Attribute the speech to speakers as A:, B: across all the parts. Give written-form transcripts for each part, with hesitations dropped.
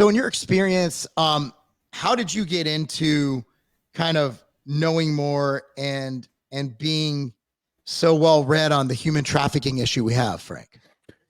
A: So in your experience, how did you get into kind of knowing more and being so well read on the human trafficking issue we have, Frank?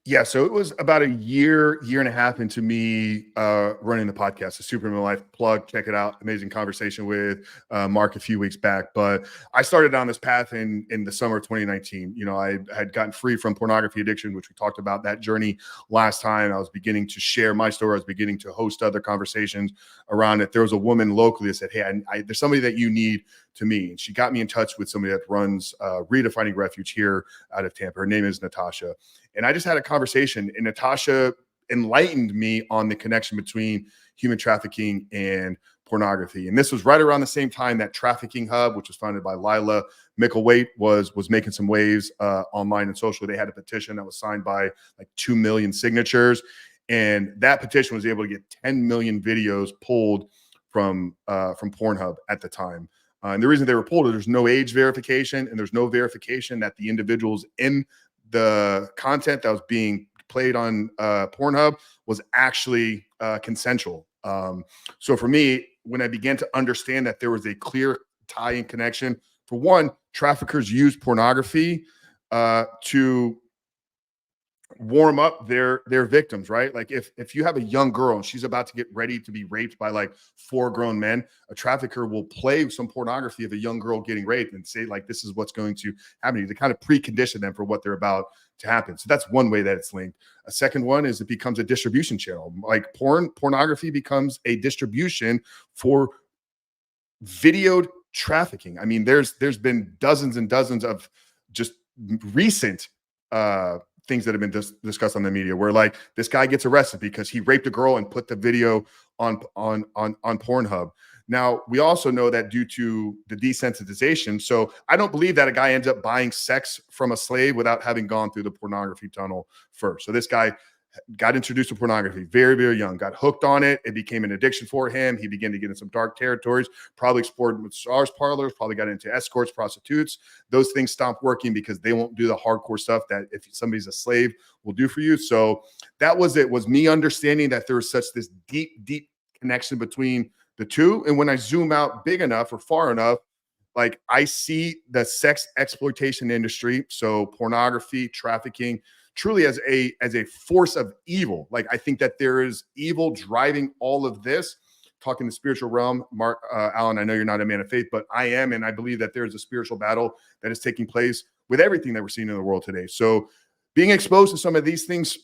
B: Yeah, so it was about a year and a half into me running the podcast, the Superman Life plug. Check it out. Amazing conversation with Marc a few weeks back. But I started on this path in the summer of 2019. You know, I had gotten free from pornography addiction, which we talked about that journey last time. I was beginning to share my story. I was beginning to host other conversations around it. There was a woman locally that said, hey, there's somebody that you need to me. And she got me in touch with somebody that runs Redefining Refuge here out of Tampa. Her name is Natasha. And I just had a conversation, and Natasha enlightened me on the connection between human trafficking and pornography. And this was right around the same time that Trafficking Hub, which was founded by Lila Mickelwaite, was making some waves online and social. They had a petition that was signed by like 2 million signatures. And that petition was able to get 10 million videos pulled from Pornhub at the time. And the reason they were pulled is there's no age verification, and there's no verification that the individuals in the content that was being played on Pornhub was actually consensual. So for me, when I began to understand that there was a clear tie and connection, for one, traffickers use pornography to warm up their victims, right? Like if you have a young girl and she's about to get ready to be raped by like 4 grown men, a trafficker will play some pornography of a young girl getting raped and say like, this is what's going to happen to kind of precondition them for what they're about to happen. So that's one way that it's linked. A second one is it becomes a distribution channel. Like pornography becomes a distribution for videoed trafficking. I mean, there's been dozens and dozens of just recent things that have been discussed on the media where like this guy gets arrested because he raped a girl and put the video on Pornhub. Now, we also know that due to the desensitization, so I don't believe that a guy ends up buying sex from a slave without having gone through the pornography tunnel first. So this guy got introduced to pornography very, very young, got hooked on it. It became an addiction for him. He began to get in some dark territories, probably explored massage parlors, probably got into escorts, prostitutes. Those things stopped working because they won't do the hardcore stuff that if somebody's a slave will do for you. So that was it, was me understanding that there was such this deep, deep connection between the two. And when I zoom out big enough or far enough, like I see the sex exploitation industry, so pornography, trafficking, truly as a force of evil. Like I think that there is evil driving all of this. Talking the spiritual realm, Mark, Alan, I know you're not a man of faith, but I am, and I believe that there is a spiritual battle that is taking place with everything that we're seeing in the world today. So being exposed to some of these things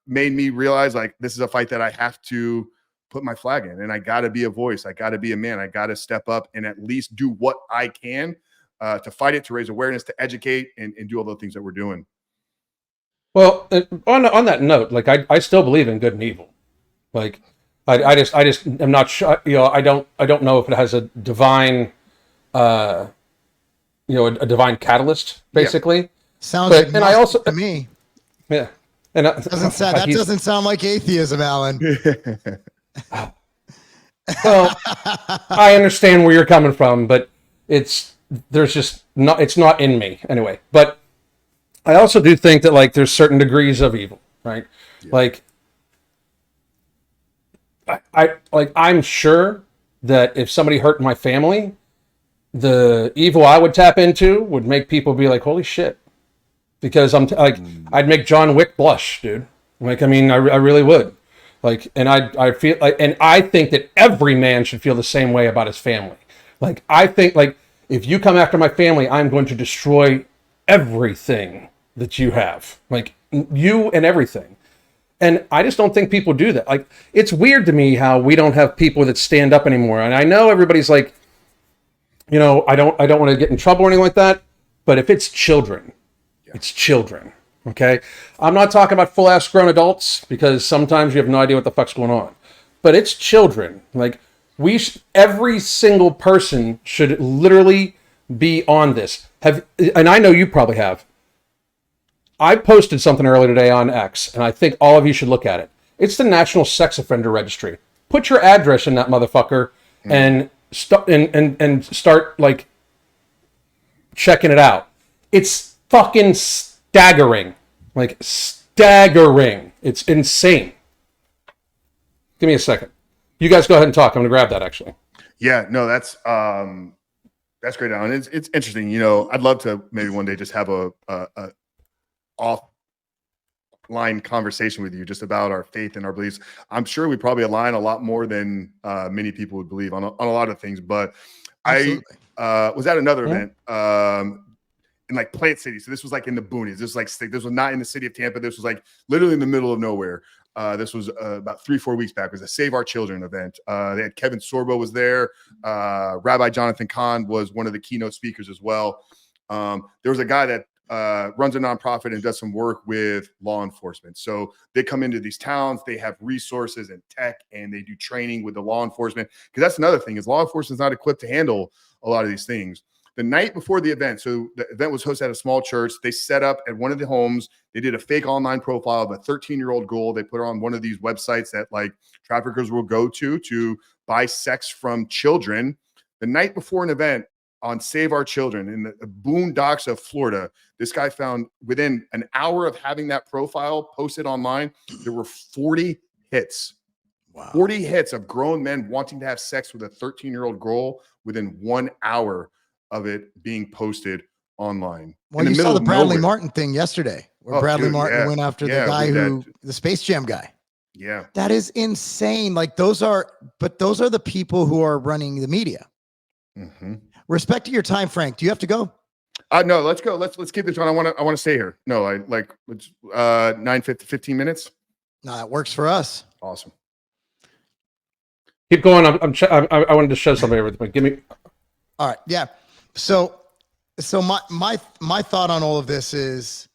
B: made me realize like this is a fight that I have to put my flag in, and I got to be a voice. I got to be a man. I got to step up and at least do what I can to fight it, to raise awareness, to educate, and do all the things that we're doing.
C: Well, on that note, like I still believe in good and evil. Like I just am not sure. You know, I don't know if it has a divine, a divine catalyst, basically.
A: Yeah. Sounds like
C: and I also
A: to me.
C: Yeah, and
A: that doesn't sound like atheism, Alan.
C: Well, I understand where you're coming from, but it's not in me anyway. But I also do think that like there's certain degrees of evil, right? Yeah. Like I'm sure that if somebody hurt my family, the evil I would tap into would make people be like, holy shit. Because I'd make John Wick blush, dude. Like, I mean, I really would. Like, and I feel like, and I think that every man should feel the same way about his family. Like, I think like if you come after my family, I'm going to destroy everything that you have, like you and everything. And I just don't think people do that. Like, it's weird to me how we don't have people that stand up anymore. And I know everybody's like, you know, I don't want to get in trouble or anything like that. But if it's children, it's children. Okay. I'm not talking about full ass grown adults because sometimes you have no idea what the fuck's going on, but it's children. Like every single person should literally be on this. And I know you probably have. I posted something earlier today on X, and I think all of you should look at it. It's the National Sex Offender Registry. Put your address in that motherfucker and start like checking it out. It's fucking staggering. Like staggering. It's insane. Give me a second. You guys go ahead and talk. I'm going to grab that actually.
B: Yeah, no, that's great, Alan. It's interesting. You know, I'd love to maybe one day just have a offline conversation with you just about our faith and our beliefs. I'm sure we probably align a lot more than many people would believe on a lot of things. But Absolutely. I was at another event in like Plant City. So this was like in the boonies. This was not in the city of Tampa. This was like literally in the middle of nowhere. This was about 3-4 weeks back. It was a Save Our Children event. They had Kevin Sorbo was there. Rabbi Jonathan Kahn was one of the keynote speakers as well. There was a guy that runs a nonprofit and does some work with law enforcement. So they come into these towns, they have resources and tech, and they do training with the law enforcement. Because that's another thing is law enforcement is not equipped to handle a lot of these things. The night before the event, so the event was hosted at a small church. They set up at one of the homes. They did a fake online profile of a 13-year-old girl. They put her on one of these websites that like traffickers will go to buy sex from children. The night before an event on Save Our Children in the boondocks of Florida, this guy found within an hour of having that profile posted online, there were 40 hits. Wow. 40 hits of grown men wanting to have sex with a 13-year-old girl within 1 hour of it being posted online.
A: Well, you saw the Bradley Martin thing yesterday, where Bradley Martin went after the guy the Space Jam guy.
B: Yeah.
A: That is insane. Like those are the people who are running the media. Mm-hmm. Respect to your time, Frank. Do you have to go?
B: No, let's go. Let's keep this on. I want to stay here. No, I like 15 minutes.
A: No, that works for us.
B: Awesome.
C: Keep going. I wanted to show somebody everything. Give me.
A: All right. Yeah. So my thought on all of this is,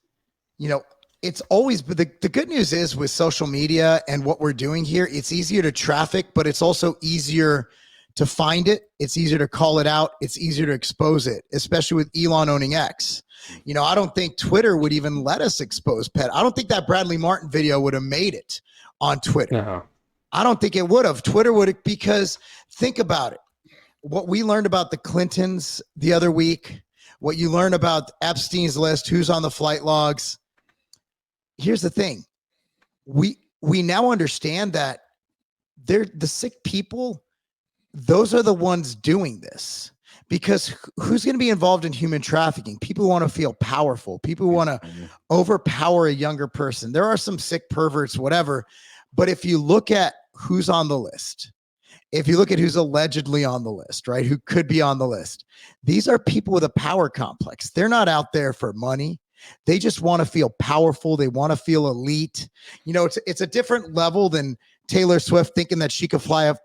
A: you know, it's always, but the good news is with social media and what we're doing here, it's easier to traffic, but it's also easier to find it. It's easier to call it out. It's easier to expose it, especially with Elon owning X. You know, I don't think Twitter would even let us expose Pet. I don't think that Bradley Martin video would have made it on Twitter.
C: Uh-huh.
A: I don't think it would have. Twitter would have, because think about it. What we learned about the Clintons the other week, what you learn about Epstein's list, who's on the flight logs. Here's the thing. We now understand that they're the sick people. Those are the ones doing this, because who's going to be involved in human trafficking? People who want to feel powerful, people who want to overpower a younger person. There are some sick perverts, whatever. But if you look at who's on the list, if you look at who's allegedly on the list, right, who could be on the list, these are people with a power complex. They're not out there for money. They just want to feel powerful. They want to feel elite. You know, it's a different level than Taylor Swift thinking that she could fly a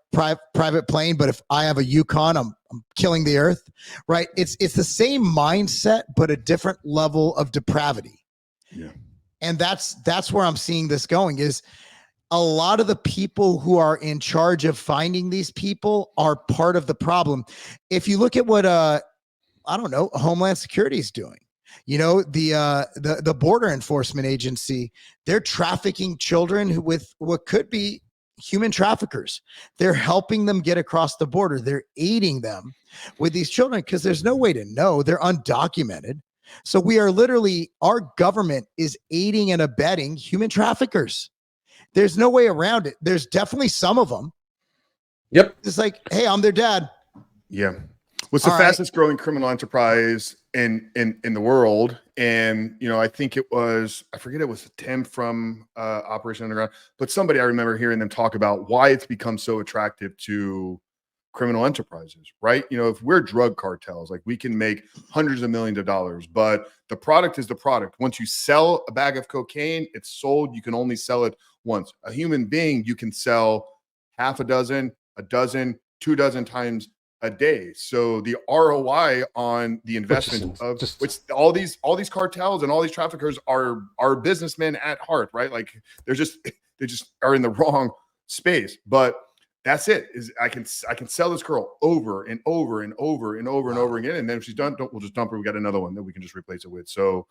A: private plane, but if I have a Yukon, I'm killing the earth, right? It's the same mindset, but a different level of depravity.
B: Yeah.
A: And that's where I'm seeing this going, is a lot of the people who are in charge of finding these people are part of the problem. If you look at what Homeland Security is doing, you know, the Border Enforcement Agency, they're trafficking children with what could be human traffickers. They're helping them get across the border. They're aiding them with these children because there's no way to know. They're undocumented. So we are literally, our government is aiding and abetting human traffickers. There's no way around it. There's definitely some of them.
C: Yep.
A: It's like, hey, I'm their dad.
B: Yeah. What's the fastest growing criminal enterprise in the world? And, you know, I think it was Tim from Operation Underground, but somebody I remember hearing them talk about why it's become so attractive to criminal enterprises, right? You know, if we're drug cartels, like we can make hundreds of millions of dollars, but the product is the product. Once you sell a bag of cocaine, it's sold. You can only sell it once. A human being, you can sell half a dozen, 24 times a day. So the ROI on the investment which all these cartels and all these traffickers are businessmen at heart, right? Like they just are in the wrong space. But that's it. Is I can sell this girl over and over and over and over and over again, and then if she's done, we'll just dump her. We got another one that we can just replace it with. So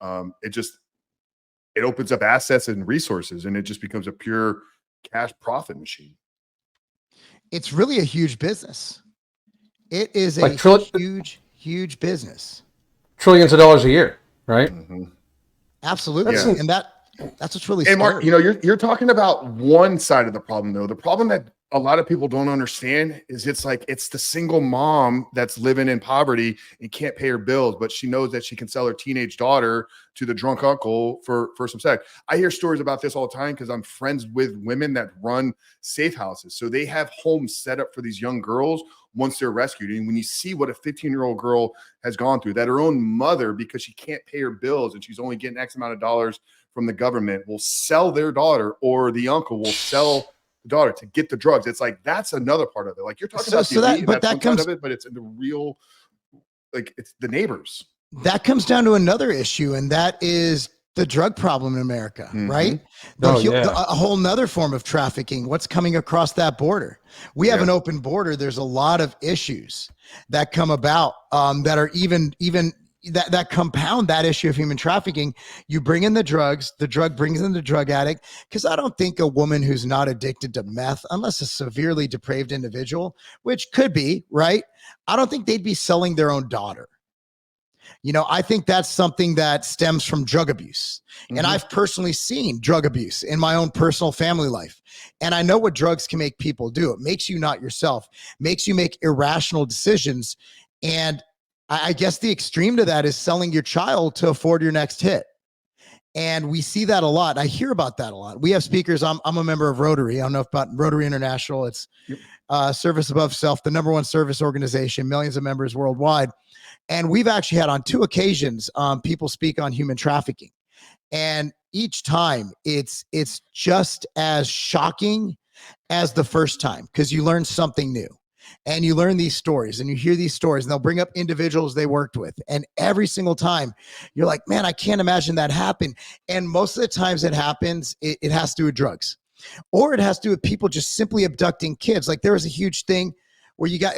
B: it opens up assets and resources, and it just becomes a pure cash profit machine. It's really a huge business. It is a huge business.
C: Trillions of dollars a year, right?
A: Mm-hmm. Absolutely.
B: Yeah.
A: And That's what's really
B: And
A: scary.
B: Mark, you're talking about one side of the problem, though. The problem that a lot of people don't understand is it's the single mom that's living in poverty and can't pay her bills, but she knows that she can sell her teenage daughter to the drunk uncle for some sex. I hear stories about this all the time because I'm friends with women that run safe houses. So they have homes set up for these young girls once they're rescued. And when you see what a 15-year-old girl has gone through, that her own mother, because she can't pay her bills and she's only getting X amount of dollars from the government, will sell their daughter, or the uncle will sell the daughter to get the drugs. It's like, that's another part of it. Like, you're talking about the elite, but that comes, side of it, but it's in the real, like, it's the neighbors.
A: That comes down to another issue, and that is the drug problem in America, right? A whole nother form of trafficking. What's coming across that border? We have an open border. There's a lot of issues that come about that are even that compound that issue of human trafficking. You bring in the drugs, the drug brings in the drug addict. Because I don't think a woman who's not addicted to meth, unless a severely depraved individual, which could be, right? I don't think they'd be selling their own daughter. I think that's something that stems from drug abuse. And I've personally seen drug abuse in my own personal family life. And I know what drugs can make people do. It makes you not yourself, makes you make irrational decisions. And I guess the extreme to that is selling your child to afford your next hit. And we see that a lot. I hear about that a lot. We have speakers. I'm a member of Rotary. I don't know about Rotary International. It's Service Above Self, the #1 service organization, millions of members worldwide. And we've actually had on 2 occasions people speak on human trafficking. And each time it's just as shocking as the first time, because you learn something new. And you learn these stories and you hear these stories, and they'll bring up individuals they worked with. And every single time you're like, man, I can't imagine that happened. And most of the times it happens, it has to do with drugs, or it has to do with people just simply abducting kids. Like, there was a huge thing where you got,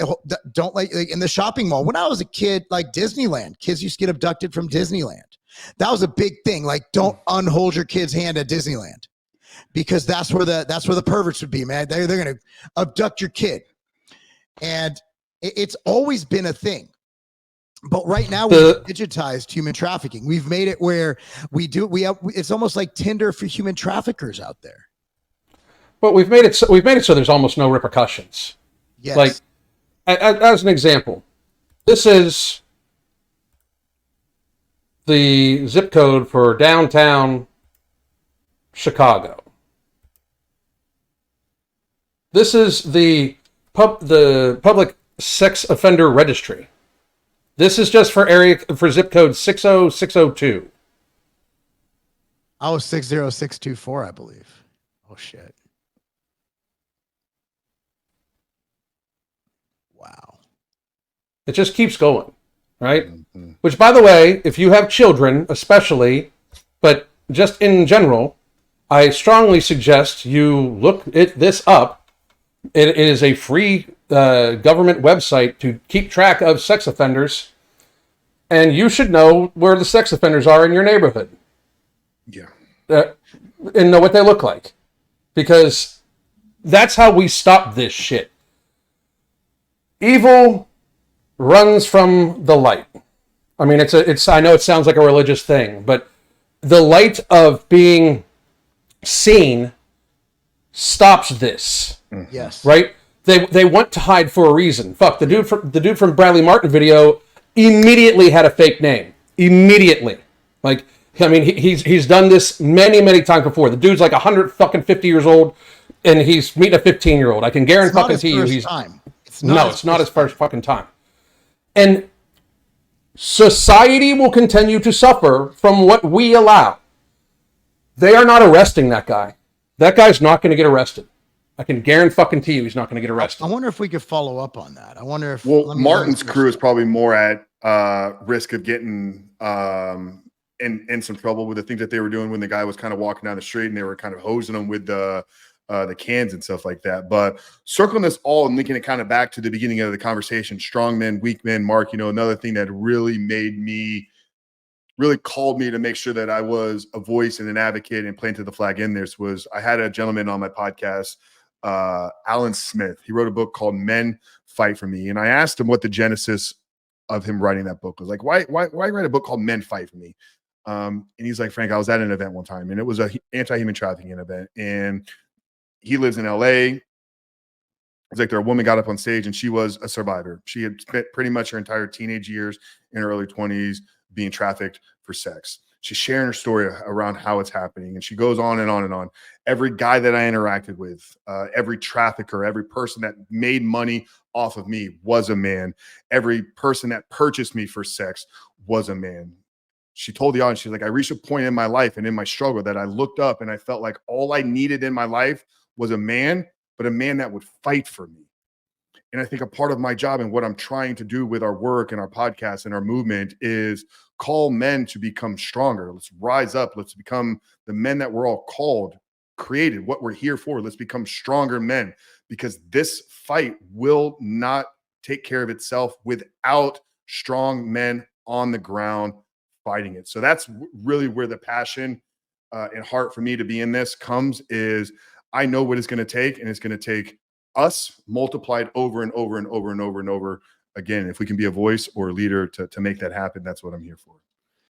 A: don't like in the shopping mall. When I was a kid, like Disneyland, kids used to get abducted from Disneyland. That was a big thing. Like, don't unhold your kid's hand at Disneyland, because that's where the perverts would be, man. They're going to abduct your kid. And it's always been a thing. But right now we've digitized human trafficking. We've made it where it's almost like Tinder for human traffickers out there.
C: But we've made it so there's almost no repercussions.
A: Yes.
C: Like, as an example, this is the zip code for downtown Chicago. This is the public sex offender registry. This is just for zip code 60602.
A: I was 60624, I believe. Oh shit. Wow.
C: It just keeps going, right? Mm-hmm. Which, by the way, if you have children, especially, but just in general, I strongly suggest you look this up. It is a free government website to keep track of sex offenders, and you should know where the sex offenders are in your neighborhood.
B: Yeah.
C: And know what they look like, because that's how we stop this shit. Evil runs from the light. I mean, I know it sounds like a religious thing, but the light of being seen stops this.
A: Yes.
C: Right? They want to hide for a reason. Fuck, the dude from Bradley Martin video immediately had a fake name. Immediately. Like, I mean, he's done this many, many times before. The dude's like 150 years old, and he's meeting a 15-year-old. I can guarantee you it's not his first fucking time. And society will continue to suffer from what we allow. They are not arresting that guy. That guy's not going to get arrested. I can guarantee you he's not going to get arrested.
A: I wonder if we could follow up on that. I wonder if...
B: Well, Martin's crew is probably more at risk of getting in some trouble with the things that they were doing when the guy was kind of walking down the street and they were kind of hosing him with the cans and stuff like that. But circling this all and linking it kind of back to the beginning of the conversation, strong men, weak men, Mark, another thing that really called me to make sure that I was a voice and an advocate and planted the flag in this was I had a gentleman on my podcast, Alan Smith. He wrote a book called Men Fight For Me. And I asked him what the genesis of him writing that book was. Like, why write a book called Men Fight For Me? And he's like, Frank, I was at an event one time, and it was a anti-human trafficking event, and he lives in LA. It's like a woman got up on stage and she was a survivor. She had spent pretty much her entire teenage years in her early 20s being trafficked for sex. She's sharing her story around how it's happening. And she goes on and on and on. Every guy that I interacted with, every trafficker, every person that made money off of me was a man. Every person that purchased me for sex was a man. She told the audience, she's like, I reached a point in my life and in my struggle that I looked up and I felt like all I needed in my life was a man, but a man that would fight for me. And I think a part of my job and what I'm trying to do with our work and our podcast and our movement is call men to become stronger. Let's rise up. Let's become the men that we're all called, created, what we're here for. Let's become stronger men, because this fight will not take care of itself without strong men on the ground fighting it. So that's really where the passion and heart for me to be in this comes, is I know what it's going to take, and it's going to take us multiplied over and over and over and over and over again. If we can be a voice or a leader to make that happen, that's what I'm here for.